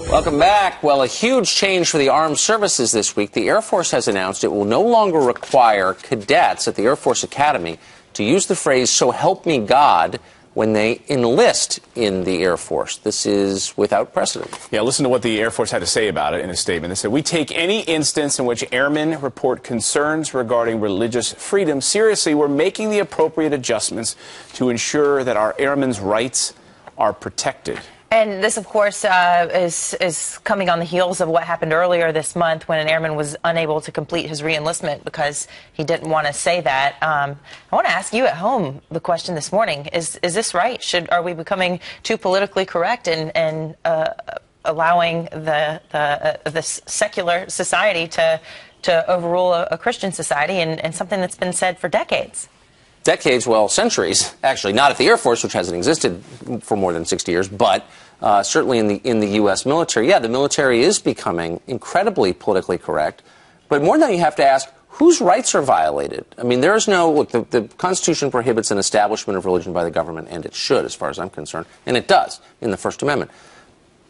Welcome back. Well, a huge change for the armed services this week. The Air Force has announced it will no longer require cadets at the Air Force Academy to use the phrase, "so help me God," when they enlist in the Air Force. This is without precedent. Yeah, listen to what the Air Force had to say about it in a statement. They said, "We take any instance in which airmen report concerns regarding religious freedom seriously. We're making the appropriate adjustments to ensure that our airmen's rights are protected." And this, of course, is coming on the heels of what happened earlier this month when an airman was unable to complete his re-enlistment because he didn't want to say that. I want to ask you at home the question this morning: Is this right? Are we becoming too politically correct and allowing the secular society to overrule a Christian society and something that's been said for decades? Decades, well, centuries, actually. Not at the Air Force, which hasn't existed for more than 60 years, but certainly in the U.S. military. Yeah, the military is becoming incredibly politically correct. But more than that, you have to ask, whose rights are violated? I mean, there is no, look, the Constitution prohibits an establishment of religion by the government, and it should, as far as I'm concerned, and it does in the First Amendment.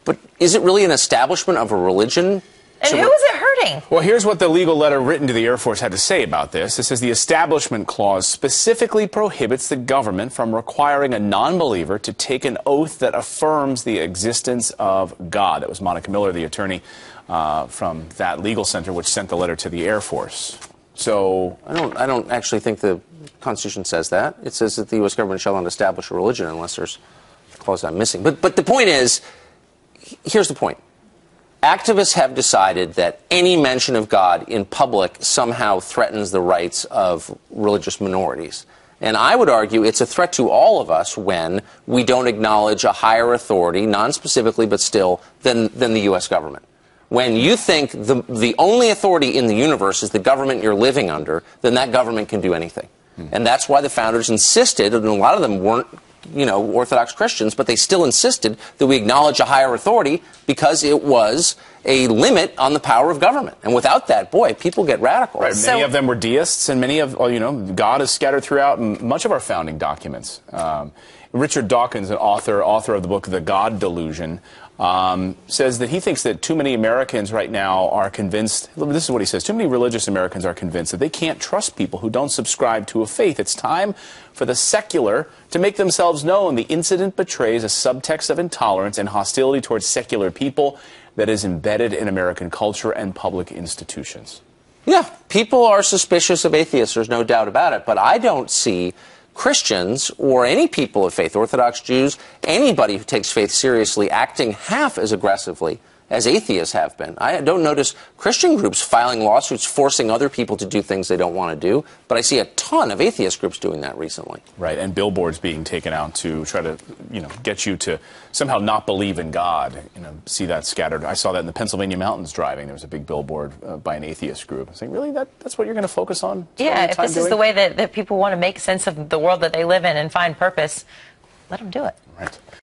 But is it really an establishment of a religion? And who is it hurting? Well, here's what the legal letter written to the Air Force had to say about this. It says the Establishment Clause specifically prohibits the government from requiring a non-believer to take an oath that affirms the existence of God. That was Monica Miller, the attorney from that legal center, which sent the letter to the Air Force. So I don't actually think the Constitution says that. It says that the U.S. government shall not establish a religion unless there's a clause I'm missing. But the point is, here's the point. Activists have decided that any mention of God in public somehow threatens the rights of religious minorities. And I would argue it's a threat to all of us when we don't acknowledge a higher authority, non-specifically but still, than the U.S. government. When you think the only authority in the universe is the government you're living under, then that government can do anything. And that's why the founders insisted, and a lot of them weren't Orthodox Christians, but they still insisted that we acknowledge a higher authority because it was a limit on the power of government. And without that, boy, people get radical. Right. Many of them were deists, and many of, God is scattered throughout much of our founding documents. Richard Dawkins, an author of the book The God Delusion, says that he thinks that too many Americans right now are convinced, this is what he says, too many religious Americans are convinced that they can't trust people who don't subscribe to a faith. It's time for the secular to make themselves known. The incident betrays a subtext of intolerance and hostility towards secular people that is embedded in American culture and public institutions. Yeah, people are suspicious of atheists, there's no doubt about it, but I don't see Christians or any people of faith, Orthodox Jews, anybody who takes faith seriously acting half as aggressively as atheists have been. I don't notice Christian groups filing lawsuits forcing other people to do things they don't want to do, but I see a ton of atheist groups doing that recently. Right, and billboards being taken out to try to, get you to somehow not believe in God. See that scattered. I saw that in the Pennsylvania mountains driving. There was a big billboard by an atheist group saying, really, that's what you're going to focus on? Yeah, if this is the way that people want to make sense of the world that they live in and find purpose, let them do it. Right.